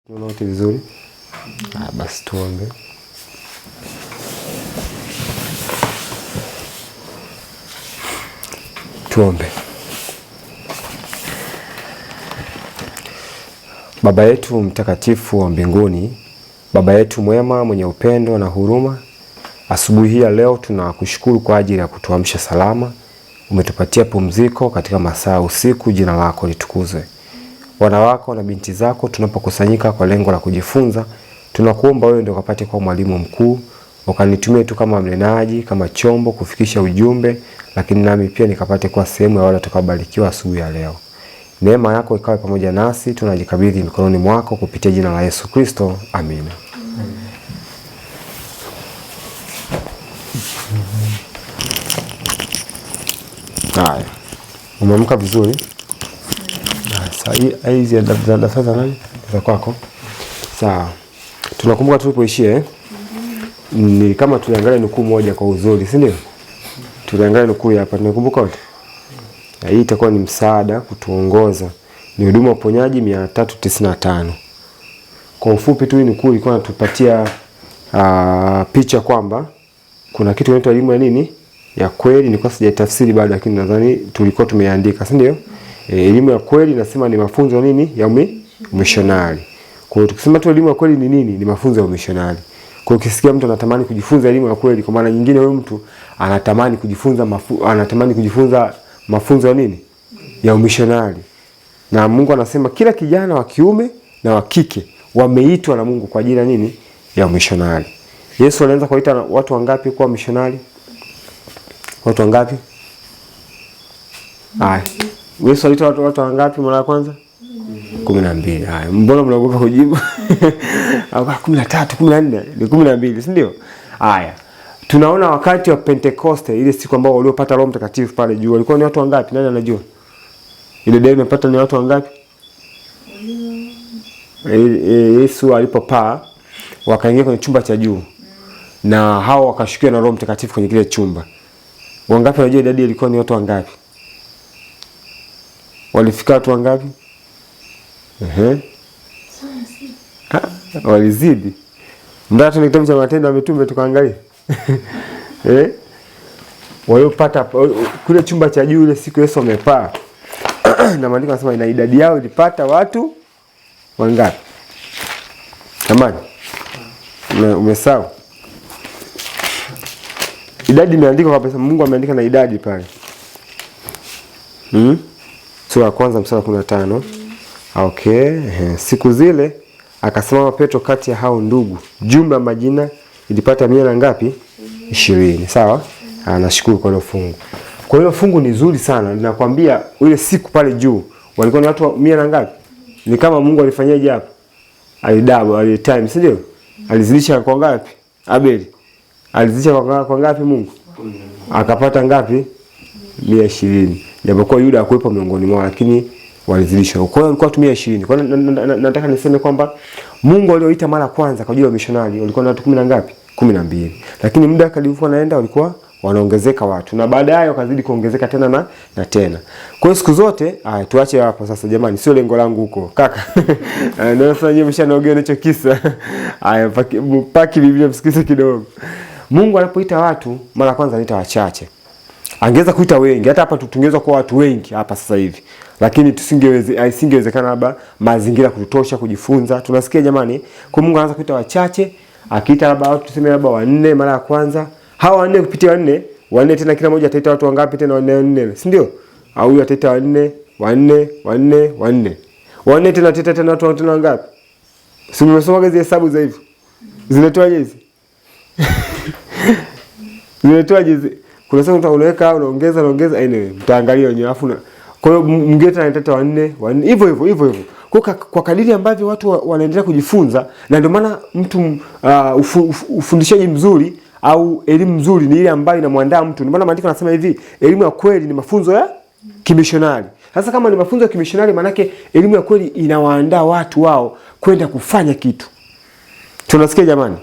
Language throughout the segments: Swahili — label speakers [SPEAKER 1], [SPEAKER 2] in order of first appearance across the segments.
[SPEAKER 1] Unaona vizuri? Basi tuombe. Tuombe. Baba yetu mtakatifu wa mbinguni, Baba yetu mwema mwenye upendo na huruma, asubuhi hii ya leo tunakushukuru kwa ajili ya kutuamsha salama. Umetupatia pumziko katika masaa usiku, jina lako litukuzwe. Wana wako na binti zako tunapokusanyika kwa lengo la kujifunza, tunakuomba wewe ndio ukapate kwa mwalimu mkuu, ukanitumie tu kama mnenaji, kama chombo kufikisha ujumbe, lakini nami pia nikapate kuwa sehemu ya wale watakaobarikiwa asubuhi ya leo. Neema yako ikawe pamoja nasi, tunajikabidhi mikononi mwako kupitia jina la Yesu Kristo. Amina. Haya. Umeamka vizuri? Sasa hizi daftari za nani? Za kwako. Sawa. Tunakumbuka tulipoishia ni kama tuliangalia nukuu moja kwa uzuri, si ndio? Tuliangalia nukuu hapa, tunakumbuka wote. Hii itakuwa ni msaada kutuongoza. Ni huduma ya uponyaji 395. Kwa ufupi tu hii nukuu ilikuwa inatupatia picha kwamba kuna kitu kinaitwa elimu ya nini? Ya kweli. Nilikuwa sijatafsiri bado, lakini nadhani tulikuwa tumeandika, si ndio? Elimu ya kweli nasema ni mafunzo nini? Ya umishonari. Kwa hiyo tukisema tu elimu ya kweli ni nini? Ni mafunzo ya umishonari. Kwa hiyo ukisikia mtu anatamani kujifunza elimu ya kweli, kwa maana nyingine huyo mtu anatamani kujifunza mafunzo ya nini? Ya umishonari. Na Mungu anasema kila kijana wa kiume na wa kike wameitwa na Mungu kwa ajili ya nini? Ya umishonari. Yesu alianza kuita watu wangapi kuwa mishonari? Watu wangapi? Yesu aliita watu wangapi mara ya kwanza? 12. Haya, mbona mnaogopa kujibu? 13, 14, ni 12, si ndio? Haya. Tunaona wakati wa Pentekoste, ile siku ambao waliopata Roho Mtakatifu pale juu, walikuwa ni watu wangapi? Nani anajua? Ile dai imepata ni watu wangapi? Yesu alipopaa wakaingia kwenye chumba cha juu. Na hao wakashukiwa na Roho Mtakatifu kwenye kile chumba. Wangapi wanajua idadi ilikuwa ni watu wangapi? Walifika watu wangapi? Walizidi. Mda tu ni kitabu cha Matendo ya Mitume tukaangalia. Waliopata kule chumba cha juu ile siku Yesu amepaa. Na maandiko yanasema ina idadi yao ilipata watu wangapi? Jamani. Umesahau? Idadi imeandikwa kabisa, Mungu ameandika na idadi pale. Sura ya kwanza mstari wa 15. Okay, siku zile akasimama Petro kati ya hao ndugu. Jumla majina ilipata 100 na ngapi? 20. Sawa? Nashukuru kwa hilo fungu. Kwa hilo fungu ni zuri sana. Ninakwambia ile siku pale juu walikuwa ni watu 100 na ngapi? Ni kama Mungu alifanyaje hapo? Alidouble, alitime, si ndio? Alizidisha kwa ngapi? Abeli. Alizidisha kwa ngapi Mungu? Akapata ngapi? 120. Japokuwa Yuda hakuwepo miongoni mwao, lakini walizidisha. Kwa hiyo walikuwa 120. Kwa hiyo nataka niseme kwamba Mungu alioita mara kwanza kwa ajili ya mishonari walikuwa na watu 10 na ngapi? 12. Lakini muda kadri naenda walikuwa wanaongezeka watu. Na baadaye wakazidi kuongezeka tena na tena. Kwa hiyo siku zote, tuache hapo sasa jamani, sio lengo langu huko. Kaka. Ndio sasa nyinyi mshanaongea hicho kisa. Paki Biblia msikize kidogo. Mungu alipoita watu mara kwanza aliita wachache. Angeweza kuita wengi, hata hapa tungeweza kuwa watu wengi hapa sasa hivi. Lakini isingewezekana labda mazingira kutosha kujifunza. Tunasikia jamani, kwa Mungu anaanza kuita wachache, akiita labda watu tuseme labda 4 mara ya kwanza. Hawa 4 kupitia 4 tena kila mmoja ataita watu wangapi tena 4, si ndio? Au huyu ataita 4 tena ataita tena watu tena wangapi? Si mmesoma hizo hesabu za hivyo? Zinatoaje hizi? Zinatoaje hizi? Kuna sasa unaweka unaongeza anyway mtaangalia wenyewe afu kwa hiyo mngeta analeta 4 hivyo. Kwa kadiri ambavyo watu wanaendelea kujifunza, na ndio maana mtu ufundishaji mzuri au elimu nzuri ni ile ambayo inamwandaa mtu. Ndio maana maandiko yanasema hivi, elimu ya kweli ni mafunzo ya kimishonari. Sasa kama ni mafunzo ya kimishonari, maana yake elimu ya kweli inawaandaa watu wao kwenda kufanya kitu. Tunasikia jamani?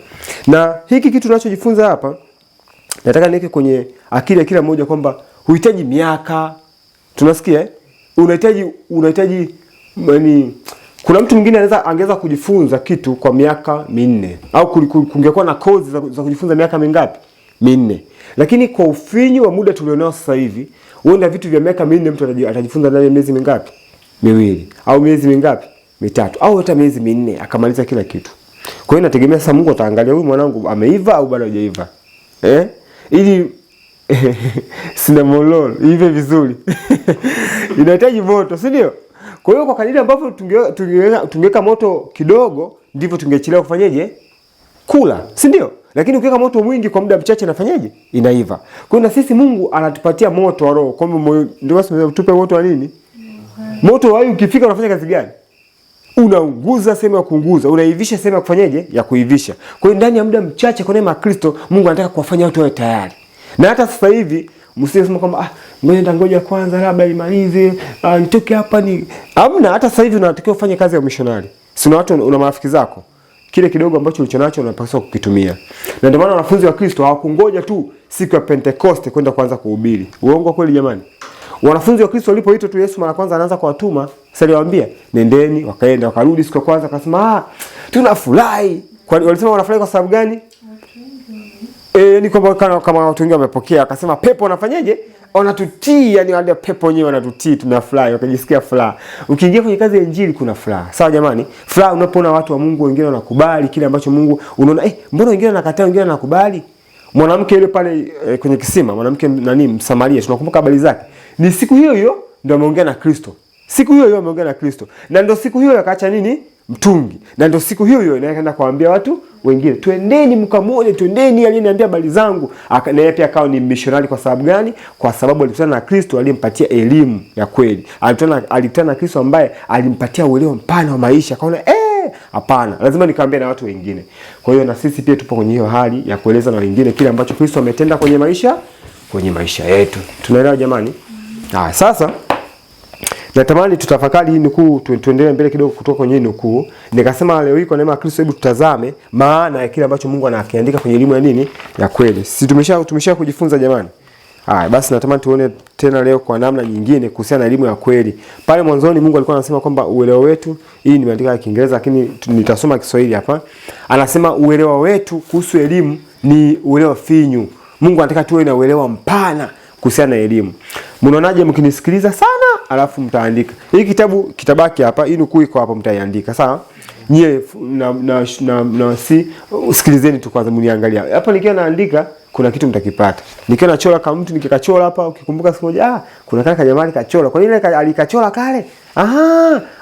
[SPEAKER 1] Na hiki kitu tunachojifunza hapa nataka niweke kwenye akili ya kila mmoja kwamba huhitaji miaka. Tunasikia unahitaji Kuna mtu mwingine angeweza kujifunza kitu kwa miaka 4 au kungekuwa na kozi za kujifunza miaka mingapi? 4. Lakini kwa ufinyu wa muda tulionao sasa hivi, huenda vitu vya miaka 4 mtu atajifunza ndani ya miezi mingapi? 2 au miezi mingapi? 3 au hata miezi 4 akamaliza kila kitu. Kwa hiyo inategemea sasa Mungu ataangalia huyu mwanangu ameiva au bado hajaiva. Ili sinamolol ive vizuri. Inahitaji moto, si ndio? Kwa hiyo kwa kadiri ambavyo tungeweka moto kidogo ndivyo tungechelewa kufanyaje? Kula, si ndio? Lakini ukiweka moto mwingi kwa muda mchache inafanyaje? Inaiva. Kwa hiyo na sisi Mungu anatupatia moto wa roho. Kwamba ndio wasema tupe moto wa nini? Moto wa roho ukifika unafanya kazi gani? Unaunguza sehemu ya kuunguza, unaivisha sehemu ya kufanyaje? Ya kuivisha. Kwa hiyo ndani ya muda mchache kwa neema ya Kristo Mungu anataka kuwafanya watu wawe tayari. Na hata sasa hivi msiseme kwamba ngoja kwanza labda imalize, nitoke hapa ni. Hamna, hata sasa hivi unatakiwa ufanye kazi ya missionary. Si una watu, una marafiki zako. Kile kidogo ambacho ulichonacho unapaswa kukitumia. Na ndio maana wanafunzi wa Kristo hawakungoja tu siku ya Pentecost kwenda kuanza kuhubiri. Uongo kweli jamani? Wanafunzi wa Kristo walipoitwa tu Yesu mara kwanza anaanza kuwatuma, sasa aliwaambia, "Nendeni," wakaenda, wakarudi siku ya kwanza akasema, "Tunafurahi." Walisema wanafurahi kwa sababu gani? Ni kwamba kama watu wengine wamepokea, akasema pepo wanafanyaje? Wanatutii, yani wale pepo wenyewe wanatutii, tunafurahi, wakajisikia furaha. Ukiingia kwenye kazi ya injili kuna furaha. Sawa jamani? Furaha unapoona watu wa Mungu wengine wanakubali kile ambacho Mungu unaona, mbona wengine wanakataa, wengine wanakubali? Mwanamke yule pale kwenye kisima, mwanamke Msamaria, tunakumbuka habari zake. Ni siku hiyo hiyo ndio ameongea na Kristo. Siku hiyo hiyo ameongea na Kristo. Na ndio siku hiyo akaacha nini? Mtungi. Na ndio siku hiyo hiyo inaenda kuambia watu wengine, twendeni mkamwone, twendeni aliyeniambia habari zangu. Na yeye pia akawa ni missionary kwa sababu gani? Kwa sababu alikutana na Kristo aliyempatia elimu ya kweli. Alikutana na Kristo ambaye alimpatia uelewa mpana wa maisha. Akaona hapana, lazima nikaambie na watu wengine. Kwa hiyo na sisi pia tupo kwenye hiyo hali ya kueleza na wengine kile ambacho Kristo ametenda kwenye maisha yetu. Tunaelewa jamani? Sasa natamani tutafakari hii nukuu, tuendelee mbele kidogo kutoka kwenye hii nukuu. Nikasema leo hii kwa neema ya Kristo hebu tutazame maana ya kile ambacho Mungu anakiandika kwenye elimu ya nini? Ya kweli. Sisi tumesha kujifunza jamani. Basi natamani tuone tena leo kwa namna nyingine kuhusiana na elimu ya kweli. Pale mwanzoni Mungu alikuwa anasema kwamba uelewa wetu, hii nimeandika kwa Kiingereza lakini nitasoma Kiswahili hapa. Anasema uelewa wetu kuhusu elimu ni uelewa finyu. Mungu anataka tuwe na uelewa mpana kuhusiana na elimu. Mnaonaje mkinisikiliza sana alafu mtaandika. Hii kitabu kitabaki hapa, hii nukuu iko hapo mtaiandika, sawa? Nyie na usikilizeni tu kwanza mniangalia. Hapa nikiwa naandika kuna kitu mtakipata. Nikiwa nachora kama mtu nikikachora hapa ukikumbuka siku moja, kuna kaka jamani kachora. Kwa nini alikachora kale?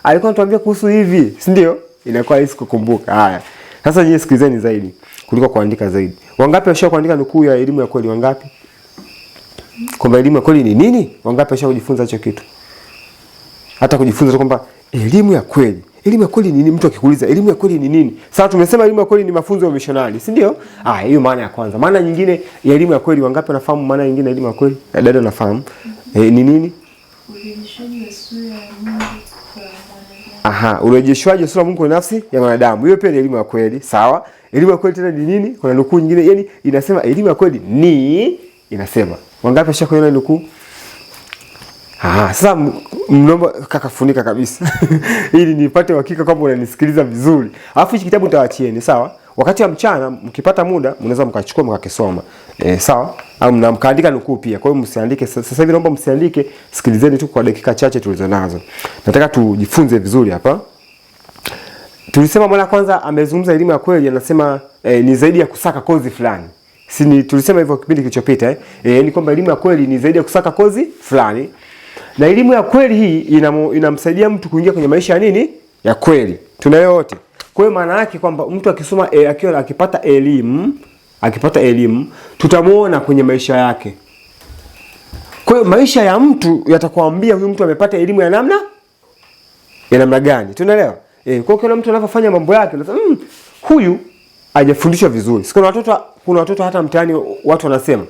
[SPEAKER 1] Alikuwa anatuambia kuhusu hivi, si ndio? Inakuwa rahisi kukumbuka. Haya. Sasa nyie sikilizeni zaidi kuliko kuandika zaidi. Wangapi washao kuandika nukuu ya elimu ya kweli? Wangapi? Kwamba elimu ya kweli ni nini? Wangapi washao kujifunza hicho kitu? Hata kujifunza kwamba elimu ya kweli. Elimu ya kweli ni nini? Mtu akikuuliza elimu ya kweli ni nini? Sasa tumesema elimu ya kweli ni mafunzo ya missionary, si ndio? Hiyo maana ya kwanza. Maana nyingine ya elimu ya kweli, wangapi wanafahamu maana nyingine ya elimu ya kweli? Dada nafahamu. Ni nini? Urejeshwaji wa sura ya Mungu kwa mwanadamu. Urejeshwaji wa sura ya Mungu kwa nafsi ya mwanadamu. Hiyo pia ni elimu ya kweli, sawa? Elimu ya kweli tena ni nini? Kuna nukuu nyingine, yani inasema elimu ya kweli ni inasema. Wangapi washakuona nukuu? Sasa mnaomba kaka funika kabisa. Ili nipate uhakika kwamba unanisikiliza vizuri. Alafu hichi kitabu nitawaachieni, sawa? Wakati wa mchana mkipata muda mnaweza mkachukua mkakisoma. Sawa? Au mkaandika nukuu pia. Kwa hiyo msiandike sasa hivi, naomba msiandike, sikilizeni tu kwa dakika chache tulizonazo. Nataka tujifunze vizuri hapa. Tulisema mara kwanza amezungumza elimu ya kweli, anasema ni zaidi ya kusaka kozi fulani. Tulisema hivyo kipindi kilichopita ni kwamba elimu ya kweli ni zaidi ya kusaka kozi fulani. Na elimu ya kweli hii inamsaidia mtu kuingia kwenye maisha ya nini? Ya kweli. Tunayo wote. Kwa hiyo maana yake kwamba mtu akisoma akiwa akipata elimu tutamuona kwenye maisha yake. Kwa hiyo maisha ya mtu yatakwambia huyu mtu amepata elimu ya namna gani. Tunaelewa? Kwa hiyo kila mtu anapofanya mambo yake unasema huyu hajafundishwa vizuri. Kuna watoto hata mtaani watu wanasema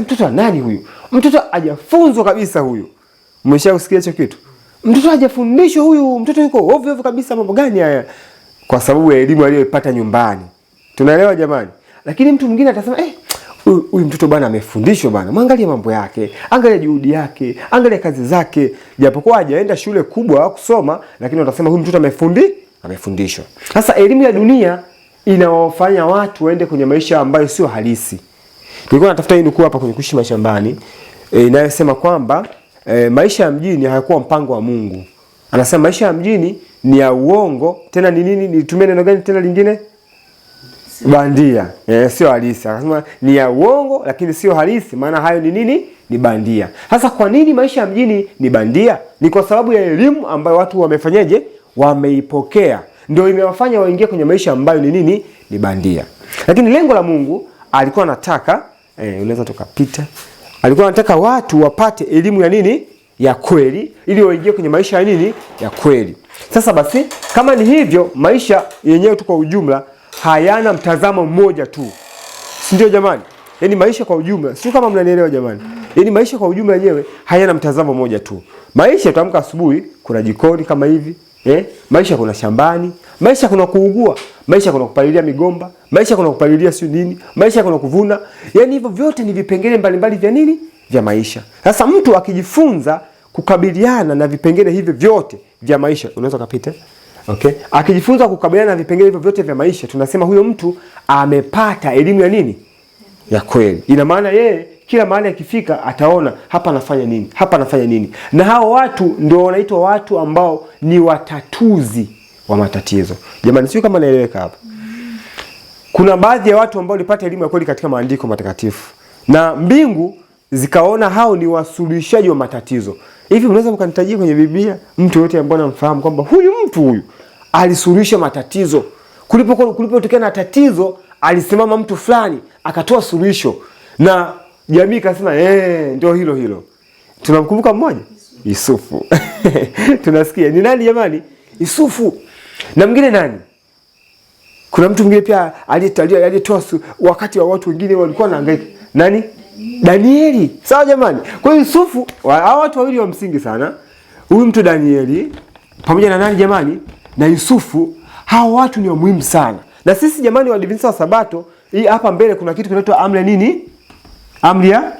[SPEAKER 1] mtoto nani huyu? Mtoto hajafunzwa kabisa huyu. Mmeshakusikia hicho kitu? Mtoto hajafundishwa huyu, mtoto yuko ovyo kabisa, mambo gani haya? Kwa sababu ya elimu aliyopata nyumbani. Tunaelewa jamani? Lakini mtu mwingine atasema huyu mtoto bwana amefundishwa bwana. Mwangalie mambo yake, angalia juhudi yake, angalia kazi zake. Japokuwa hajaenda shule kubwa kusoma, lakini watasema huyu mtoto amefundishwa. Sasa elimu ya dunia inawafanya watu waende kwenye maisha ambayo sio halisi. Nilikuwa natafuta hii nukuu hapa kwenye Kuishi Mashambani, inayosema kwamba maisha ya mjini hayakuwa mpango wa Mungu. Anasema maisha ya mjini ni ya uongo, tena ni nini? Nitumie neno gani tena lingine? Bandia. Sio halisi. Anasema ni ya uongo lakini sio halisi, maana hayo ni nini? Ni bandia. Sasa kwa nini maisha ya mjini ni bandia? Ni kwa sababu ya elimu ambayo watu wamefanyaje? Wameipokea. Ndio imewafanya waingie kwenye maisha ambayo ni nini? Ni bandia. Lakini lengo la Mungu alikuwa anataka unaweza tukapita. Alikuwa anataka watu wapate elimu ya nini? Ya kweli, ili waingie kwenye maisha ya nini? Ya kweli. Sasa basi, kama ni hivyo, maisha yenyewe tu kwa ujumla hayana mtazamo mmoja tu. Si ndio jamani? Yaani maisha kwa ujumla, sio kama mnanielewa jamani. Yaani maisha kwa ujumla yenyewe hayana mtazamo mmoja tu. Maisha tuamka asubuhi, kuna jikoni kama hivi, maisha kuna shambani, maisha kuna kuugua, maisha kuna kupalilia migomba, maisha kuna kupalilia sio nini, maisha kuna kuvuna. Yaani hivyo vyote ni vipengele mbalimbali vya nini? Vya maisha. Sasa mtu akijifunza kukabiliana na vipengele hivyo vyote vya maisha, unaweza kupita. Okay? Akijifunza kukabiliana na vipengele hivyo vyote vya maisha, tunasema huyo mtu amepata elimu ya nini? Ya kweli. Ina maana yeye kila mahali akifika ataona hapa anafanya nini, hapa anafanya nini. Na hao watu ndio wanaitwa watu ambao ni watatuzi wa matatizo. Jamani, sio kama naeleweka hapa. Kuna baadhi ya watu ambao walipata elimu ya kweli katika maandiko matakatifu, na mbingu zikaona hao ni wasuluhishaji wa matatizo. Hivi unaweza mkanitajia kwenye Biblia mtu yote ambaye anamfahamu kwamba huyu mtu alisuluhisha matatizo? Kulipotokea na tatizo, alisimama mtu fulani akatoa suluhisho na jamii ikasema ndio hilo. Tunamkumbuka mmoja? Yusufu. Tunasikia ni nani jamani? Yusufu. Na mwingine nani? Kuna mtu mwingine pia aliyetoa wakati wa watu wengine walikuwa wanahangaika. Nani? Danieli. Sawa jamani. Kwa hiyo Yusufu, hao watu wawili wa msingi sana. Huyu mtu Danieli pamoja na nani jamani? Na Yusufu, hao watu ni muhimu sana. Na sisi jamani wa Adventista wa Sabato, hii hapa mbele kuna kitu kinaitwa amri ya nini? Amri ya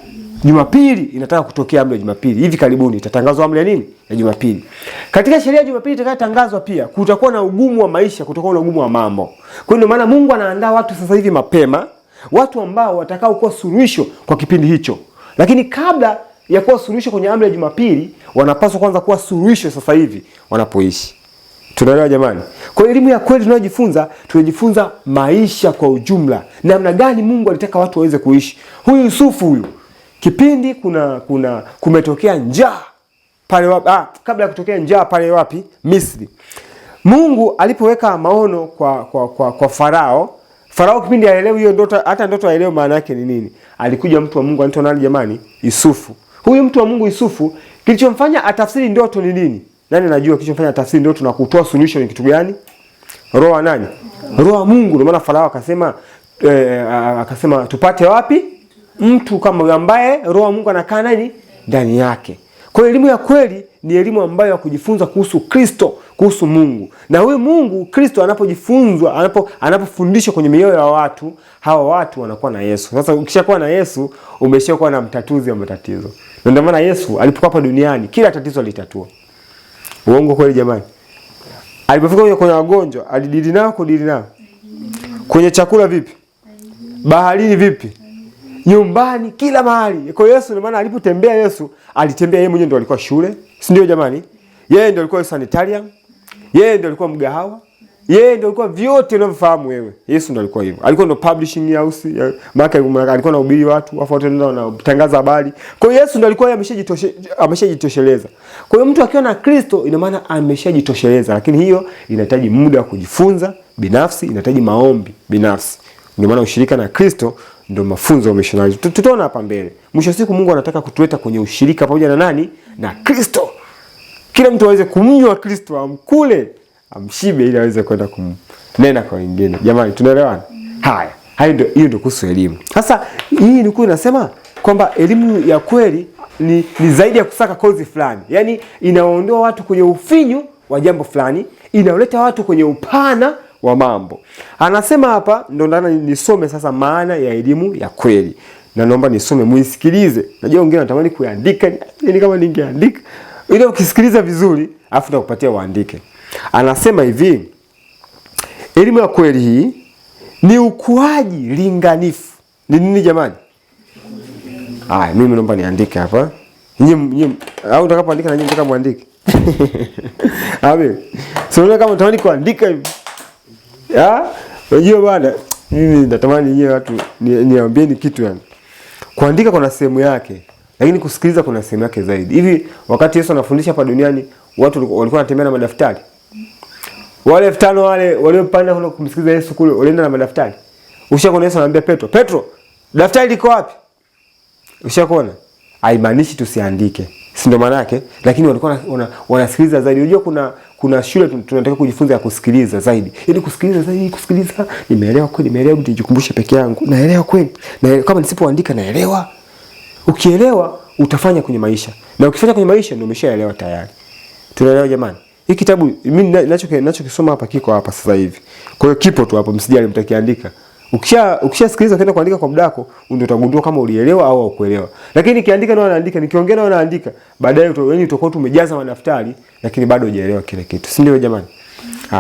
[SPEAKER 1] Jumapili. Inataka kutokea amri ya Jumapili. Hivi karibuni itatangazwa amri ya nini? Ya Jumapili. Katika sheria ya Jumapili itakayotangazwa pia kutakuwa na ugumu wa maisha, kutakuwa na ugumu wa mambo. Kwa hiyo maana Mungu anaandaa watu sasa hivi mapema, watu ambao watakao kuwa suluhisho kwa kipindi hicho. Lakini kabla ya kuwa suluhisho kwenye amri ya Jumapili, wanapaswa kwanza kuwa suluhisho sasa hivi wanapoishi. Tunaelewa jamani? Kwa elimu ya kweli tunajifunza maisha kwa ujumla. Namna gani Mungu alitaka watu waweze kuishi. Huyu Yusufu kipindi kumetokea njaa pale wapi? Kabla ya kutokea njaa pale wapi? Misri. Mungu alipoweka maono kwa Farao. Farao kipindi haelewi hiyo ndoto, hata ndoto haelewi maana yake ni nini. Alikuja mtu wa Mungu anaitwa nani jamani? Yusufu. Huyu mtu wa Mungu Yusufu, kilichomfanya atafsiri ndoto ni nini? Nani anajua kilichomfanya atafsiri ndoto na kutoa solution ni kitu gani? Roho wa nani? Roho wa Mungu. Ndio maana Farao akasema tupate wapi? Mtu kama ambaye Roho wa Mungu anakaa nani? Ndani yake. Kwa hiyo elimu ya kweli ni elimu ambayo ya kujifunza kuhusu Kristo, kuhusu Mungu. Na huyu Mungu Kristo anapofundishwa kwenye mioyo ya watu, hawa watu wanakuwa na Yesu. Sasa ukishakuwa na Yesu, umeshakuwa na mtatuzi wa matatizo. Ndio maana Yesu alipokuwa hapa duniani, kila tatizo alitatua. Uongo kweli jamani? Alipofika kwenye wagonjwa, alidili nao. Kwenye chakula vipi? Baharini vipi? Nyumbani, kila mahali. Kwa Yesu, maana alipotembea Yesu, alitembea yeye mwenyewe, ndio alikuwa shule. Si ndio jamani? Yeye ndio alikuwa sanitarium. Yeye ndio alikuwa mgahawa. Yeye ndio alikuwa vyote unavyofahamu wewe. Yesu ndio alikuwa hivyo. Alikuwa ndio publishing house. Maana alikuwa anahubiri watu, wafu wote ndio wanatangaza habari. Kwa hiyo Yesu ndio alikuwa ameshajitosheleza. Kwa hiyo mtu akiwa na Kristo, ina maana ameshajitosheleza, lakini hiyo inahitaji muda wa kujifunza binafsi, inahitaji maombi binafsi. Ndio maana ushirika na Kristo ndio mafunzo ya missionary. Tutaona hapa mbele. Mwisho wa siku Mungu anataka kutuleta kwenye ushirika pamoja na nani? Na Kristo. Kila mtu aweze kumnywa Kristo, amkule, amshibe ili aweze kwenda kumnena kwa wengine. Jamani, tunaelewana? Haya. Hiyo ndio kuhusu elimu. Sasa hii nukuu inasema kwamba elimu ya kweli ni zaidi ya kusaka kozi fulani. Yaani inaondoa watu kwenye ufinyu wa jambo fulani, inaoleta watu kwenye upana wa mambo. Anasema hapa ndo ndana nisome sasa maana ya elimu ya kweli. Na naomba nisome muisikilize. Najua wengine wanatamani kuandika, ni kama ningeandika. Ile ukisikiliza vizuri, afu nitakupatia uandike. Anasema hivi, elimu ya kweli hii ni ukuaji linganifu. Ni nini jamani? Mimi naomba niandike hapa. Nyinyi au utakapoandika na nyinyi mtaka muandike. Amen. Sio kama unatamani kuandika hivi. Unajua bwana, mimi natamani nyinyi watu niambieni kitu yani. Kuandika kuna sehemu yake, lakini kusikiliza kuna sehemu yake zaidi. Hivi wakati Yesu anafundisha hapa duniani, watu walikuwa wanatembea na madaftari. Wale 5 wale waliopanda kule kumsikiliza Yesu kule, walienda na madaftari. Ushakuona Yesu anamwambia Petro, "Petro, daftari liko wapi?" Ushakuona? Haimaanishi tusiandike. Si ndio maana yake? Lakini walikuwa wanasikiliza zaidi. Unajua kuna shule tunataka kujifunza ya kusikiliza zaidi. Ili kusikiliza, nimeelewa kweli, nimeelewa, nijikumbushe peke yangu. Naelewa kweli. Na kama nisipoandika naelewa. Ukielewa utafanya kwenye maisha. Na ukifanya kwenye maisha ndio umeshaelewa tayari. Tunaelewa jamani? Hii kitabu mimi ninachokisoma hapa kiko hapa sasa hivi. Kwa hiyo kipo tu hapo, msijali mtakiandika. Ukishasikiliza ukaenda kuandika kwa mdako, ndio utagundua kama ulielewa au haukuelewa. Lakini nikiandika na naandika, nikiongea na naandika, baadaye utakuwa tumejaza madaftari lakini bado hujaelewa kile kitu. Si ndio jamani?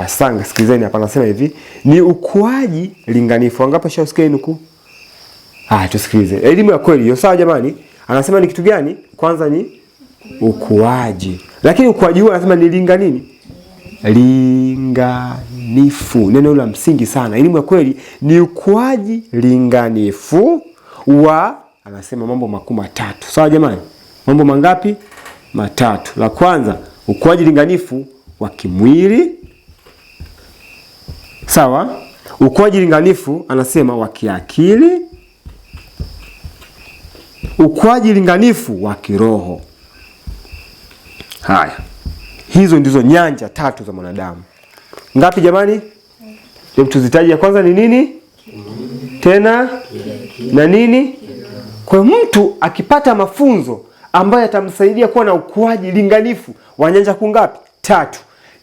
[SPEAKER 1] Sanga sikilizeni hapa, anasema hivi, ni ukuaji linganifu. Wangapi shausikia nuku? Tusikilize. Elimu ya kweli hiyo, sawa jamani? Anasema ni kitu gani? Kwanza ni ukuaji. Lakini ukuaji huo anasema ni linganini? Linganifu. Neno la msingi sana. Elimu ya kweli ni ukuaji linganifu wa, anasema mambo makuu matatu. Sawa jamani? Mambo mangapi? Matatu. La kwanza, ukuaji linganifu wa kimwili. Sawa? Ukuaji linganifu anasema wa kiakili. Ukuaji linganifu wa kiroho. Haya. Hizo ndizo nyanja 3 za mwanadamu. Ngapi jamani? Hebu tuzitaje. Ya kwanza ni nini? Tena na nini? Kwa mtu akipata mafunzo ambayo yatamsaidia kuwa na ukuaji linganifu wa nyanja kungapi? 3.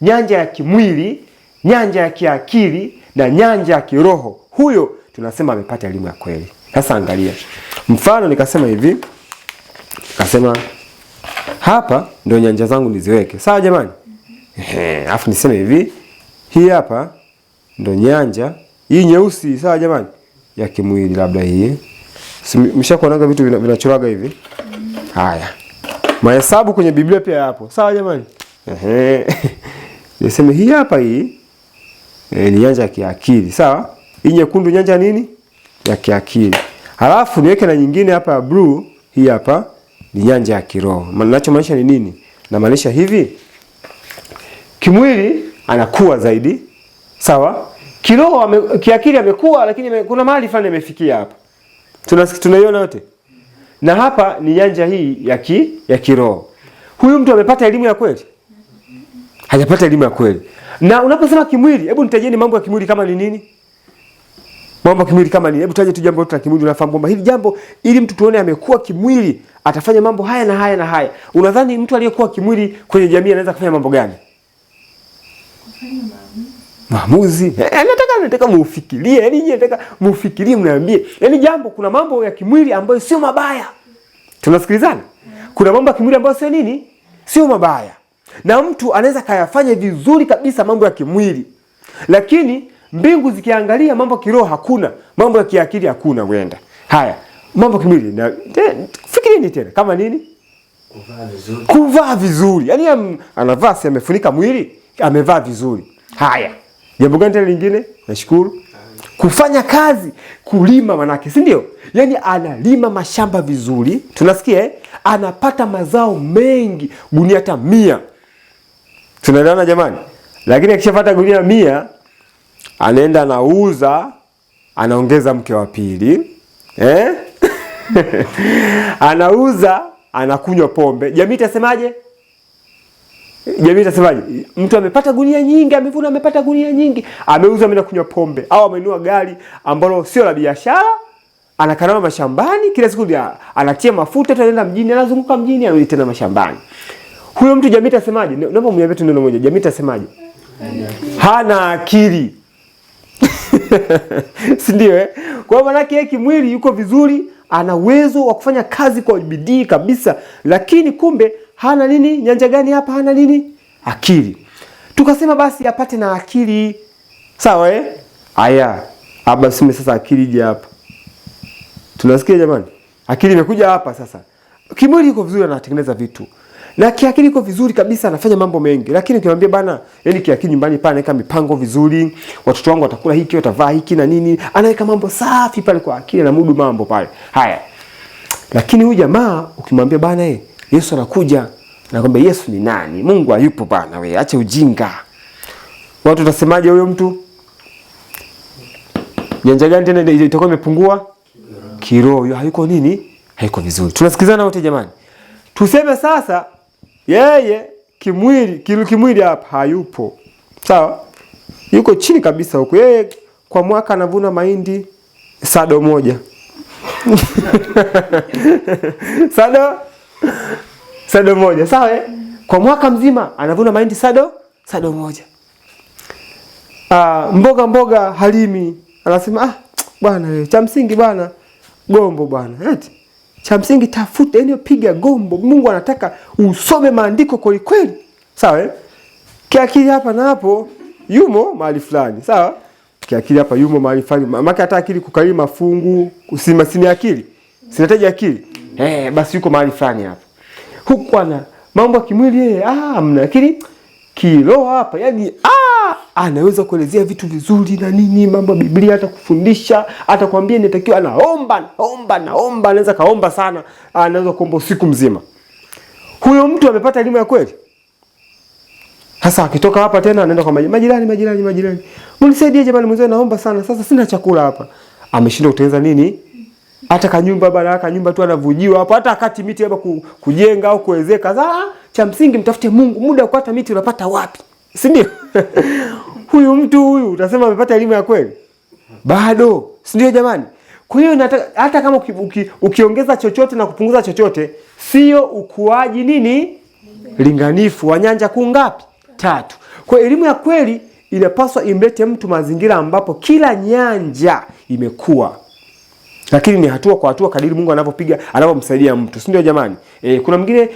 [SPEAKER 1] Nyanja ya kimwili, nyanja ya kiakili na nyanja ya kiroho. Huyo tunasema amepata elimu ya kweli. Sasa angalia. Mfano nikasema hivi. Nikasema hapa ndio nyanja zangu niziweke. Sawa jamani? Alafu niseme hivi, hii hapa ndio nyanja, hii nyeusi, sawa jamani? Ya kimwili labda hii. Mshakuonaga vitu vinachoraga hivi? Haya. Mahesabu kwenye Biblia pia hapo. Sawa jamani? Niseme hii hapa hii ni nyanja ya kiakili, sawa? Hii nyekundu nyanja nini? Ya kiakili. Halafu niweke na nyingine hapa ya blue, hii hapa ni nyanja ya kiroho. Ninachomaanisha ni nini? Na maanisha hivi, kimwili anakuwa zaidi, sawa? Kiroho kiakili amekuwa, lakini kuna mahali fulani amefikia hapa. Tunaiona yote. Na hapa ni nyanja hii ya kiroho. Huyu mtu amepata elimu ya kweli? Hajapata elimu ya kweli. Na unaposema kimwili, hebu nitajeni mambo ya kimwili kama ni nini? Mambo ya kimwili kama nini? Hebu taje tu jambo la kimwili unafahamu kwamba hili jambo, ili mtu tuone amekuwa kimwili, atafanya mambo haya na haya na haya. Unadhani mtu aliyekuwa kimwili kwenye jamii anaweza kufanya mambo gani? Kufanya maamuzi. Nataka mufikirie, yaani nyinyi nataka mufikirie, mniambie. Yaani jambo, kuna mambo ya kimwili ambayo sio mabaya. Tunasikilizana? Kuna mambo ya kimwili ambayo sio nini? Sio mabaya. Na mtu anaweza kayafanya vizuri kabisa mambo ya kimwili. Lakini mbingu zikiangalia mambo ya kiroho hakuna, mambo ya kiakili hakuna wenda. Haya, mambo ya kimwili na fikirieni tena kama nini? Kuvaa vizuri. Kuvaa vizuri. Yaani anavaa, si amefunika mwili, amevaa vizuri. Haya. Jambo gani tena lingine? Nashukuru. Kufanya kazi, kulima manake, si ndio? Yaani analima mashamba vizuri. Tunasikia anapata mazao mengi, gunia hata 100. Tunaelewana jamani? Lakini akishapata gunia 100, anaenda anauza, anaongeza mke wa pili. Anauza, anakunywa pombe. Jamii itasemaje? Jamii itasemaje? Mtu amepata gunia nyingi, amevuna, amepata gunia nyingi, ameuza, ameenda kunywa pombe, au amenunua gari ambalo sio la biashara, anakanama mashambani, kila siku anatia mafuta, anaenda mjini, anazunguka mjini, anarudi tena mashambani. Huyo mtu jamii itasemaje? Naomba mniambie tu neno moja. Jamii itasemaje? Hana akili. Si ndio Kwa maana yake kimwili yuko vizuri, ana uwezo wa kufanya kazi kwa bidii kabisa, lakini kumbe hana nini? Nyanja gani hapa? Hana nini? Akili. Tukasema basi apate na akili. Sawa Aya, hapa sasa akili je hapa. Tunasikia jamani? Akili imekuja hapa sasa. Kimwili yuko vizuri, anatengeneza vitu. Na kiakili iko vizuri kabisa, anafanya mambo mengi. Lakini ukimwambia bana, kiakili nyumbani pale anaweka mipango vizuri, watoto wangu watakula hiki, watavaa hiki na nini, anaweka mambo safi pale kwa akili na mudu mambo pale. Haya. Lakini huyu jamaa ukimwambia bana, Yesu anakuja, nakwambia Yesu ni nani? Mungu hayupo bana, wewe acha ujinga. Watu utasemaje huyo mtu? Nyanja gani tena itakuwa imepungua? Kiroho. Hayuko nini? Haiko vizuri. Tunasikizana wote jamani? Tuseme sasa yeye kimwili hapa hayupo. Sawa? Yuko chini kabisa huko. Yeye kwa mwaka anavuna mahindi sado moja. Sado moja. Sawa Kwa mwaka mzima anavuna mahindi sado moja. Mboga halimi. Anasema bwana cha msingi bwana gombo bwana. Cha msingi tafuta piga gombo. Mungu anataka usome maandiko kweli kweli. Sawa Kiakili hapa na hapo yumo mahali fulani. Sawa? Kiakili hapa yumo mahali fulani. Maana hata akili kukalili mafungu, sini akili. Sinataja akili. Basi yuko mahali fulani hapa. Huko ana mambo ya kimwili yeye amna, lakini kiroho hapa anaweza kuelezea vitu vizuri na nini, mambo ya Biblia, hata kufundisha, hata kuambia inatakiwa naomba, anaweza kaomba sana, anaweza kuomba usiku mzima. Huyo mtu amepata elimu ya kweli? Sasa akitoka hapa tena anaenda kwa majirani. Mnisaidie jamani, mzee naomba sana. Sasa sina chakula hapa. Ameshindwa kutengeneza nini? Hata kanyumba tu anavujiwa hapo, hata akati miti hapa kujenga au kuwezeka. Cha msingi mtafute Mungu. Muda wa kukata miti unapata wapi? Si ndio? Huyu mtu utasema amepata elimu ya kweli? Bado. Si ndio jamani? Kwa hiyo hata kama ukiongeza chochote na kupunguza chochote, sio ukuaji nini? Linganifu wa nyanja kuu ngapi? 3. Kwa elimu ya kweli inapaswa imlete mtu mazingira ambapo kila nyanja imekuwa. Lakini ni hatua kwa hatua kadiri Mungu anapomsaidia mtu. Si ndio jamani? Kuna mwingine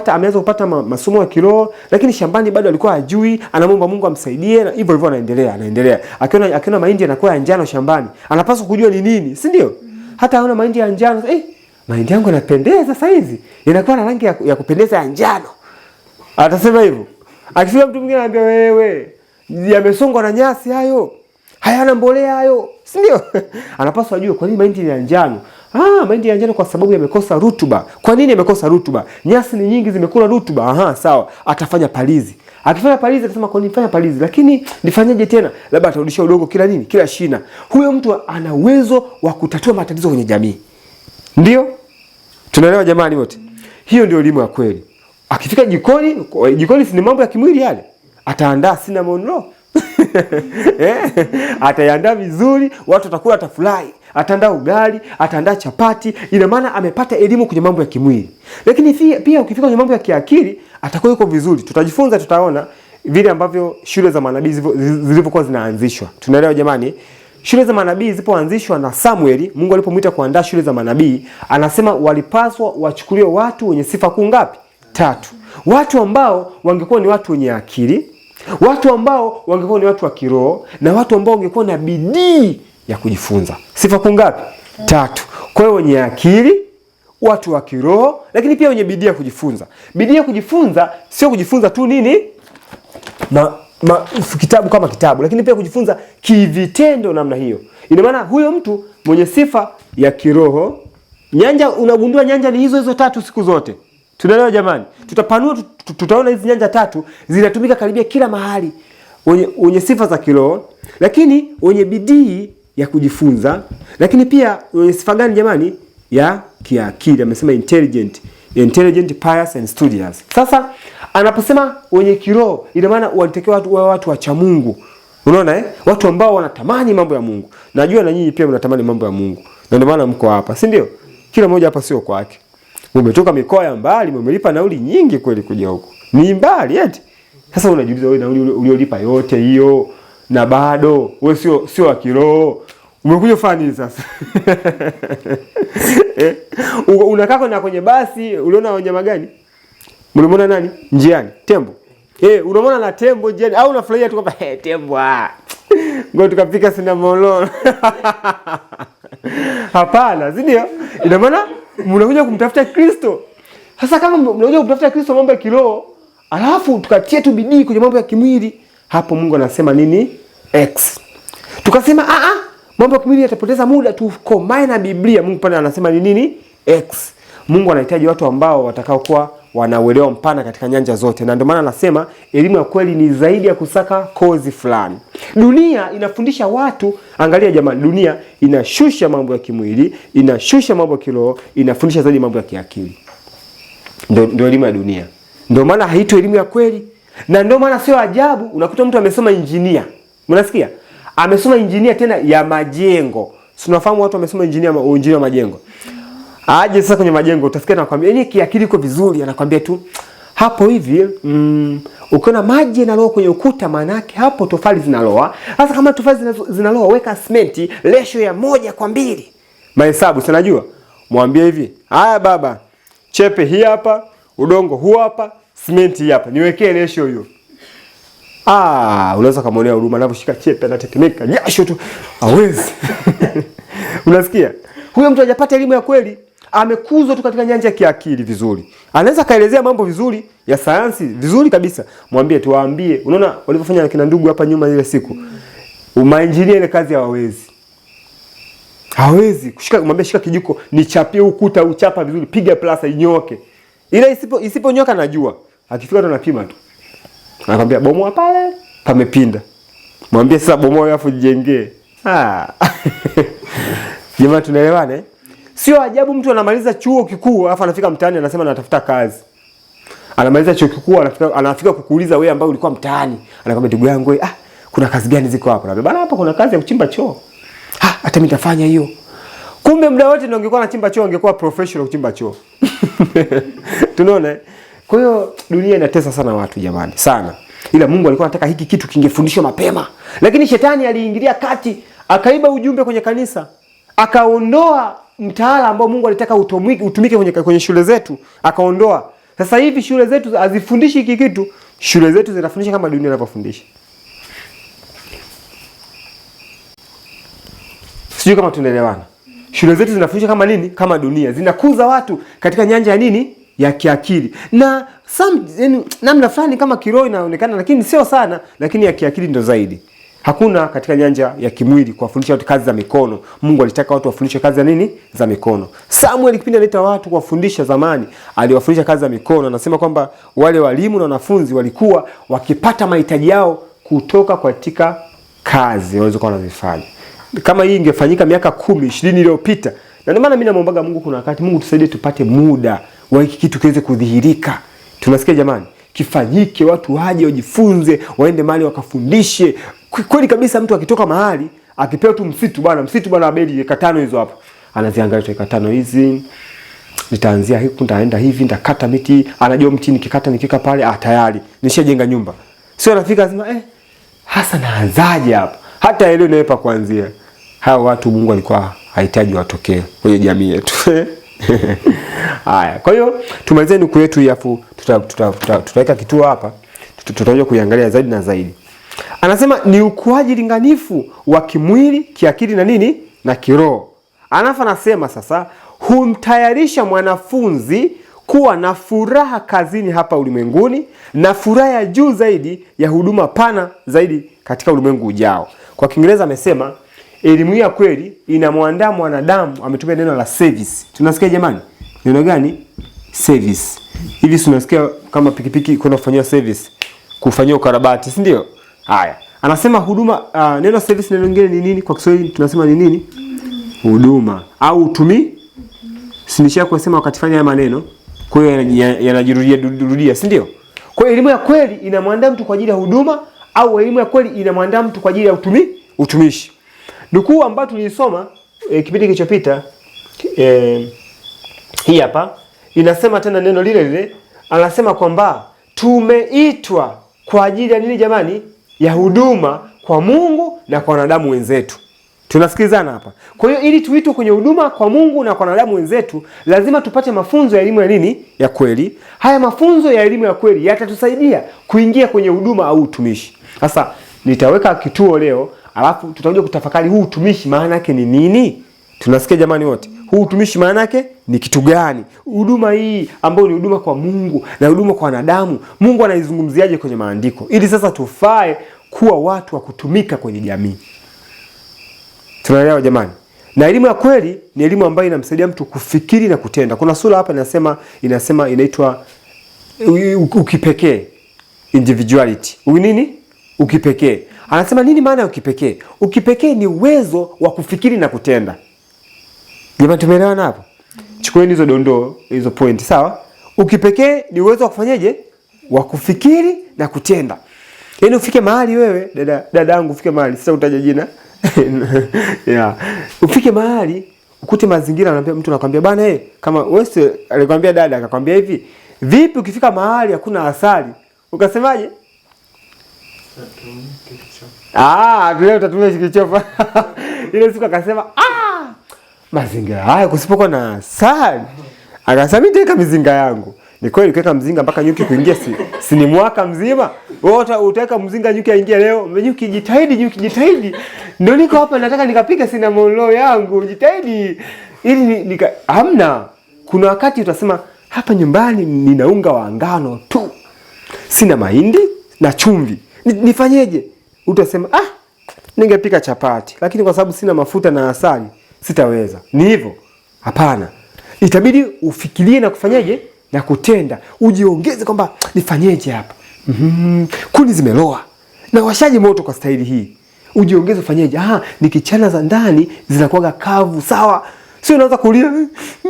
[SPEAKER 1] ameanza kupata masomo ya kiroho, lakini shambani bado alikuwa hajui, anaomba Mungu amsaidie na hivyo anaendelea. Akiona mahindi yanakuwa ya njano shambani, anapaswa kujua ni nini, si ndio? Hata aona mahindi ya njano, mahindi yangu yanapendeza sasa hizi. Inakuwa na rangi ya kupendeza ya njano. Atasema hivyo. Akifika mtu mwingine anambia wewe, yamesongwa na nyasi hayo. Hayana mbolea hayo. Si ndio? Anapaswa ajue kwa nini mahindi ni ya njano. Mahindi ya njano kwa sababu yamekosa rutuba. Kwa nini yamekosa rutuba? Nyasi ni nyingi zimekula rutuba. Sawa. Atafanya palizi. Akifanya palizi atasema kwa nini nifanya palizi? Lakini nifanyaje tena? Labda atarudisha udongo kila shina. Huyo mtu ana uwezo wa kutatua matatizo kwenye jamii. Ndio? Tunaelewa jamani wote? Hiyo ndio elimu ya kweli. Akifika jikoni si ni mambo ya kimwili yale. Ataandaa cinnamon roll. Ataandaa vizuri, watu watakula, atafurahi. Ataandaa ugali, ataandaa chapati. Ina maana amepata elimu kwenye mambo ya kimwili. Lakini pia ukifika kwenye mambo ya kiakili, atakuwa yuko vizuri. Tutajifunza, tutaona vile ambavyo shule za manabii zilivyokuwa zinaanzishwa. Tunaelewa jamani? Shule za manabii zilipoanzishwa na Samueli, Mungu alipomuita kuandaa shule za manabii, anasema walipaswa wachukuliwe watu wenye sifa kuu ngapi? 3. Watu ambao wangekuwa ni watu wenye akili, watu ambao wangekuwa ni watu wa kiroho, na watu ambao wangekuwa na bidii ya kujifunza. Sifa kuu ngapi? 3. Kwa hiyo wenye akili, watu wa kiroho, lakini pia wenye bidii ya kujifunza. Bidii ya kujifunza sio kujifunza tu nini? Kitabu kama kitabu, lakini pia kujifunza kivitendo namna hiyo. Ina maana huyo mtu mwenye sifa ya kiroho, nyanja unagundua nyanja ni hizo 3 siku zote. Tunaelewa jamani? Tutapanua, tutaona hizi nyanja 3 zinatumika karibia kila mahali. Wenye sifa za kiroho, lakini wenye bidii ya kujifunza, lakini pia wenye sifa gani jamani? Ya kiakili. Amesema intelligent, pious and studious. Sasa anaposema wenye kiroho, ina maana wanatakiwa watu wacha Mungu. Unaona watu ambao wanatamani mambo ya Mungu. Najua na nyinyi pia mnatamani mambo ya Mungu. Na ndio maana mko hapa, si ndio? Kila mmoja hapa sio kwake. Umetoka mikoa ya mbali, umelipa nauli nyingi kweli kuja huko. Ni mbali eti. Sasa unajiuliza wewe nauli uliolipa yote hiyo na bado wewe sio wa kiroho. Umekuja fani sasa. Unakaa na kwenye basi, uliona wanyama gani? Ulimwona nani? Njiani, tembo. Unamwona na tembo njiani au unafurahia tu kwamba tembo ngoja tukapika sinamolo. Hapana, si ndio? Ina maana mnakuja kumtafuta Kristo. Sasa kama mnakuja kumtafuta Kristo mambo ya kiroho, alafu tukatie tu bidii kwenye mambo ya kimwili, hapo Mungu anasema nini? X. Tukasema mambo ya kimwili yatapoteza muda, tukomae na Biblia. Mungu pale anasema ni nini? X. Mungu anahitaji watu ambao watakao kuwa wanauelewa mpana katika nyanja zote. Na ndio maana anasema elimu ya kweli ni zaidi ya kusaka kozi fulani. Dunia inafundisha watu, angalia jamani, dunia inashusha mambo ya kimwili, inashusha mambo ya kiroho, inafundisha zaidi mambo ya kiakili. Ndio elimu ya dunia. Ndio maana haitwi elimu ya kweli. Na ndio maana sio ajabu unakuta mtu amesoma injinia. Mnasikia? Amesoma injinia tena ya majengo. Si unafahamu watu wamesoma injinia wa majengo. Aje sasa kwenye majengo utasikia anakuambia yeye kiakili iko vizuri, anakuambia tu hapo hivi ukiona maji yanaloa kwenye ukuta maana yake hapo tofali zinaloa. Sasa kama tofali zinaloa weka simenti ratio ya 1:2. Mahesabu si unajua? Mwambie hivi, haya baba, chepe hii hapa, udongo huu hapa, simenti hii hapa. Niwekee ratio hiyo. Unaweza kumuonea huruma anaposhika chepe anatetemeka, jasho tu. Hawezi. Unasikia? Huyo mtu hajapata elimu ya kweli. Amekuzwa tu katika nyanja ya kiakili vizuri. Anaweza kaelezea mambo vizuri ya sayansi vizuri kabisa. Mwambie tu, waambie. Unaona walivyofanya na kina ndugu hapa nyuma ile siku. Umainjinia ile kazi hawawezi. Hawezi mwambie shika kijiko, nichapie ukuta uchapa vizuri, piga plasta inyoke. Ila isiponyoka najua. Akifika ndo anapima tu. Anakuambia bomoa pale pamepinda. Mwambie sasa bomoa alafu jijengee. Jamaa tunaelewana eh? Sio ajabu mtu anamaliza chuo kikuu alafu anafika mtaani anasema anatafuta kazi. Anamaliza chuo kikuu anafika kukuuliza wewe ambaye ulikuwa mtaani. Anakuambia ndugu yangu wewe, kuna kazi gani ziko hapa? Anambia bana hapa kuna kazi ya kuchimba choo. Hata mimi nitafanya hiyo. Kumbe muda wote ndio ungekuwa unachimba choo, ungekuwa professional kuchimba choo. Tunaona? Kwa hiyo dunia inatesa sana watu jamani, sana. Ila Mungu alikuwa anataka hiki kitu kingefundishwa mapema. Lakini shetani aliingilia kati, akaiba ujumbe kwenye kanisa. Akaondoa mtaala ambao Mungu alitaka utumike kwenye shule zetu, akaondoa. Sasa hivi shule zetu hazifundishi hiki kitu, shule zetu zinafundisha kama dunia inavyofundisha. Sijui kama tunaelewana. Shule zetu zinafundisha kama nini? Kama dunia. Zinakuza watu katika nyanja ya nini? Ya kiakili. Na namna fulani kama kiroho inaonekana, lakini sio sana, lakini ya kiakili ndo zaidi. Hakuna katika nyanja ya kimwili kuwafundisha watu kazi za mikono. Mungu alitaka watu wafundishe kazi za nini? Za mikono. Samuel kipindi anaita watu kuwafundisha zamani, aliwafundisha kazi za mikono. Anasema kwamba wale walimu na wanafunzi walikuwa wakipata mahitaji yao kutoka katika kazi walizokuwa wanazifanya. Kama hii ingefanyika miaka 10, 20 iliyopita. Na ndio maana mimi namuombaga Mungu kuna wakati Mungu tusaidie tupate muda wa hiki kitu kiweze kudhihirika. Tunasikia jamani? Kifanyike, watu waje wajifunze, waende mahali wakafundishe. Kweli kabisa mtu akitoka mahali, akipewa tu msitu bwana Abeli eka 5 hizo hapo. Anaziangalia eka 5 hizi. Nitaanzia huku, nitaenda hivi, nitakata miti, anajua mti nikika pale, tayari nishajenga nyumba. Sio anafika lazima hasa naanzaje hapa? Hata leo naepa kuanzia. Hao watu Mungu alikuwa hahitaji watokee kwenye jamii yetu. Haya, kwa hiyo tumalize nuku yetu yafu tutaweka kituo hapa. Tutakuja kuiangalia zaidi na zaidi. Anasema ni ukuaji linganifu wa kimwili, kiakili na nini? Na kiroho. Anasema sasa humtayarisha mwanafunzi kuwa na furaha kazini hapa ulimwenguni na furaha ya juu zaidi ya huduma pana zaidi katika ulimwengu ujao. Kwa Kiingereza amesema elimu ya kweli inamwandaa mwanadamu, ametumia neno la service. Tunasikia jamani? Neno gani? Service. Hivi tunasikia kama pikipiki kuna kufanywa service, kufanywa ukarabati, si ndio? Haya. Anasema huduma, neno service neno lingine ni nini? Kwa Kiswahili tunasema ni nini? Huduma au utumi. Sinisha kusema wakati fanya haya maneno. Kwa hiyo yanajirudia, si ndio? Kwa hiyo elimu ya kweli inamwandaa mtu kwa ajili ya huduma au elimu ya kweli inamwandaa mtu kwa ajili ya utumishi. Nukuu ambayo tulisoma kipindi kilichopita hii hapa inasema tena neno lile lile. Anasema kwamba tumeitwa kwa ajili ya nini jamani? Ya huduma kwa Mungu na kwa wanadamu wenzetu. Tunasikilizana hapa? Kwa hiyo ili tuitwe kwenye huduma kwa Mungu na kwa wanadamu wenzetu, lazima tupate mafunzo ya elimu ya nini? Ya kweli. Haya mafunzo ya elimu ya kweli yatatusaidia kuingia kwenye huduma au utumishi. Sasa nitaweka kituo leo, alafu tutakuja kutafakari huu utumishi maana yake ni nini? Tunasikia jamani wote? Huu utumishi maana yake ni kitu gani? Huduma hii ambayo ni huduma kwa Mungu na huduma kwa wanadamu, Mungu anaizungumziaje kwenye maandiko? Ili sasa tufae kuwa watu wa kutumika kwenye jamii. Tunaelewa jamani? Na elimu ya kweli ni elimu ambayo inamsaidia mtu kufikiri na kutenda. Kuna sura hapa inasema inaitwa ukipekee, individuality. Nini? Ukipekee. Anasema nini maana ya ukipekee? Ukipekee ni uwezo wa kufikiri na kutenda. Jamani, tumeelewana hapo? Chukueni hizo dondoo, hizo point, sawa? Ukipekee ni uwezo wa kufanyaje? Wa kufikiri na kutenda. Yaani ufike mahali wewe, dadangu ufike mahali, sasa utaja jina. Yeah. Ufike mahali ukute mazingira, anambia mtu anakuambia bana kama wewe alikwambia dada akakwambia hivi, vipi ukifika mahali hakuna asali? Ukasemaje? Leo utatumia kichofa. Ile siku akasema, mazingira haya kusipokuwa na asali. Akasema nitaweka mizinga yangu. Ni kweli kuweka mzinga mpaka nyuki kuingia si ni mwaka mzima. Wewe utaweka mzinga nyuki aingie leo. Nyuki jitahidi. Ndio niko hapa nataka nikapika cinnamon roll yangu. Jitahidi. Ili hamna. Kuna wakati utasema hapa nyumbani nina unga wa ngano tu. Sina mahindi na chumvi. Nifanyeje? Utasema ningepika chapati, lakini kwa sababu sina mafuta na asali sitaweza. Ni hivyo? Hapana. Itabidi ufikirie na kufanyaje? Na kutenda. Ujiongeze kwamba nifanyeje hapa? Kuni zimeloa. Na washaje moto kwa staili hii. Ujiongeze ufanyeje? Nikichana za ndani zinakuwa kavu, sawa? Sio unaanza kulia,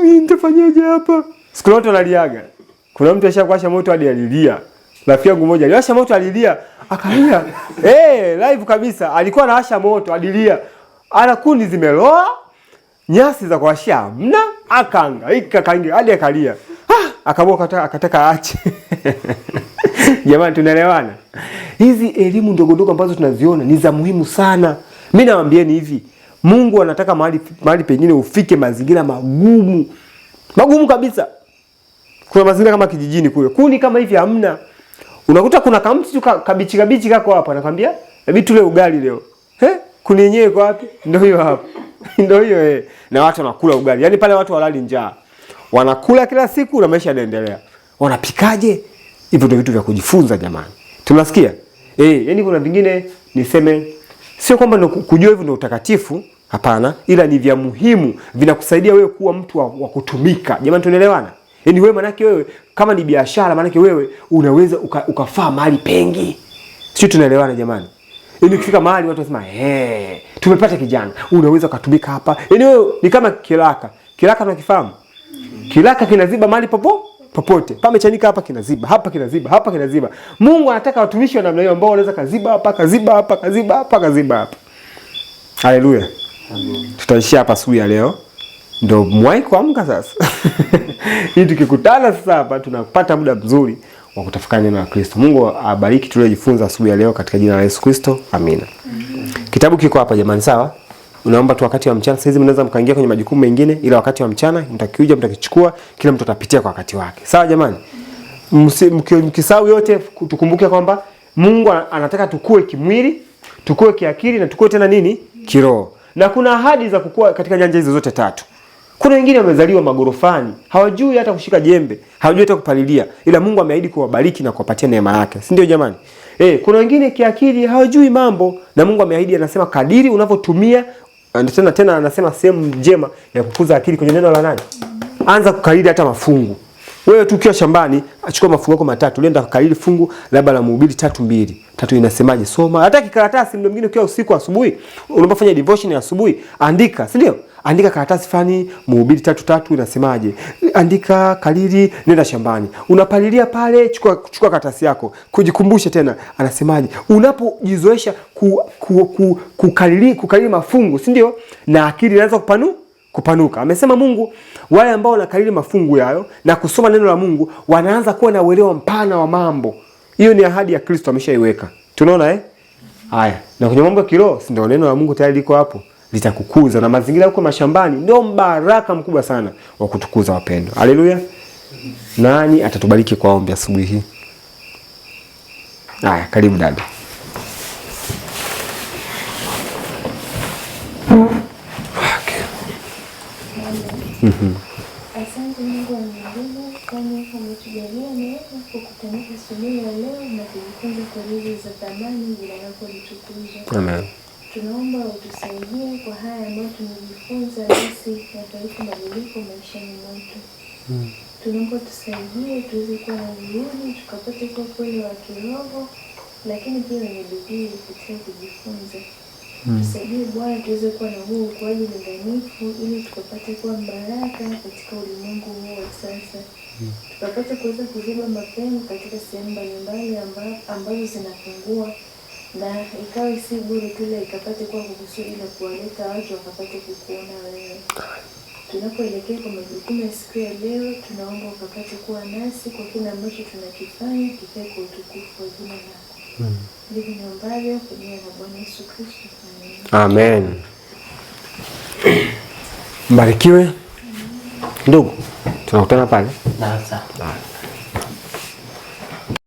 [SPEAKER 1] nitafanyeje hapa? Siku zote unaliaga. Kuna mtu ashakuasha moto hadi alilia. Rafiki yangu mmoja aliwasha moto alilia, akalia. Live kabisa. Alikuwa anawasha moto alilia. Ana kuni zimeloa, nyasi za kuwashia hamna, akahangaika kaingia hadi akalia. Akaamua akataka aache. Jamani, tunaelewana? Hizi elimu ndogo ndogo ambazo tunaziona ni za muhimu sana. Mimi nawaambieni hivi, Mungu anataka mahali pengine ufike mazingira magumu. Magumu kabisa. Kuna mazingira kama kijijini kule. Kuni kama hivi hamna. Unakuta kuna kamti tu kabichi kako hapa, anakuambia, "Hebu tule ugali leo." Kuni yenyewe iko wapi? Ndio hiyo hapa. Ndio hiyo Na watu wanakula ugali. Yaani pale watu walali njaa. Wanakula kila siku na maisha yanaendelea. Wanapikaje? Hivyo ndio vitu vya kujifunza jamani. Tunasikia? Yaani kuna vingine niseme sio kwamba kujua hivyo ndio utakatifu, hapana, ila ni vya muhimu, vinakusaidia wewe kuwa mtu wa kutumika. Jamani, tunaelewana? Yaani wewe manake wewe kama ni biashara, manake wewe unaweza ukafaa mahali pengi. Sio, tunaelewana jamani? Yaani ukifika mahali watu wasema, tumepata kijana, unaweza ukatumika hapa. Yaani wewe ni kama kiraka. Kiraka unakifahamu? Kiraka kinaziba mahali popote. Pamechanika hapa kinaziba, hapa kinaziba, hapa kinaziba. Mungu anataka watumishi wa namna hiyo ambao wanaweza kaziba hapa, kaziba hapa, kaziba hapa, kaziba hapa. Haleluya. Amen. Tutaishia hapa siku ya leo. Ndio mwai kuamka sasa. Hii tukikutana sasa hapa tunapata muda mzuri wa kutafakari neno la Kristo. Mungu abariki tuliojifunza asubuhi ya leo katika jina la Yesu Kristo. Amina. Kitabu kiko hapa jamani, sawa? Unaomba tu wakati wa mchana. Sasa hizi mnaweza mkaingia kwenye majukumu mengine, ila wakati wa mchana mtakiuja, mtakichukua, kila mtu atapitia kwa wakati wake. Sawa jamani? Mkisahau yote tukumbuke kwamba Mungu anataka tukue kimwili, tukue kiakili na tukue tena nini? Kiroho. Na kuna ahadi za kukua katika nyanja hizo zote tatu. Kuna wengine wamezaliwa magorofani, hawajui hata kushika jembe, hawajui hata kupalilia, ila Mungu ameahidi kuwabariki na kuwapatia neema yake. Si ndio jamani? Kuna wengine kiakili hawajui mambo, na Mungu ameahidi, anasema kadiri unavyotumia, tena anasema sehemu njema ya kukuza akili kwenye neno la nani? Anza kukariri hata mafungu. Wewe tu ukiwa shambani, achukua mafungu yako matatu, nenda kukariri fungu labda la Mhubiri 3:2. 3 inasemaje? Soma. Hata kikaratasi ndio mwingine ukiwa usiku asubuhi, unapofanya devotion ya asubuhi, andika, si ndio? Andika karatasi fani Mhubiri 3:3 inasemaje? Andika, kariri, nenda shambani. Unapalilia pale, chukua karatasi yako, kujikumbusha tena anasemaje? Unapojizoesha kukariri mafungu, si ndio? Na akili inaanza kupanuka. Amesema Mungu wale ambao wanakariri mafungu yao na kusoma neno la Mungu wanaanza kuwa na uelewa mpana wa mambo. Hiyo ni ahadi ya Kristo ameshaiweka. Tunaona Haya, na kwenye mambo ya kiroho, si ndio neno la Mungu tayari liko hapo, litakukuza, na mazingira huko mashambani ndio mbaraka mkubwa sana wa kutukuza wapendwa. Haleluya. Nani atatubariki kwa ombi asubuhi hii? Haya, karibu dada. Okay.
[SPEAKER 2] Asante Mungu wa mbinguni, kwani umetujalia neema kukutanika asubuhi ya leo na kujifunza kweli za thamani zinazokutukuza.
[SPEAKER 1] Amen.
[SPEAKER 2] Tunaomba utusaidie kwa haya ambayo tumejifunza, nasi yataleta mabadiliko maishani mwetu. Tunaomba tusaidie tuweze kuwa na juhudi, tukapate kuwa kweli wa kiroho, lakini pia wenye bidii katika kujifunza. Tusaidie Bwana tuweze kuwa na huu ukuaji ndanifu, ili tukapate kuwa baraka katika ulimwengu huu wa sasa. Tukapate kuweza kuziba mapengo katika sehemu mbalimbali ambazo zinafungua, na ikawa si bure tu, ikapate kuwa kukusudi na kuwaleta watu wakapate kukuona wewe. Tunapoelekea kwa majukumu ya siku ya leo, tunaomba ukapate kuwa nasi kwa kile ambacho tunakifanya, kikae kwa utukufu wa jina lako. Ndivyo niombavyo kwa jina la Bwana Yesu Kristo.
[SPEAKER 1] Amen. Mbarikiwe. Ndugu, tunakutana pale.
[SPEAKER 3] Sawa.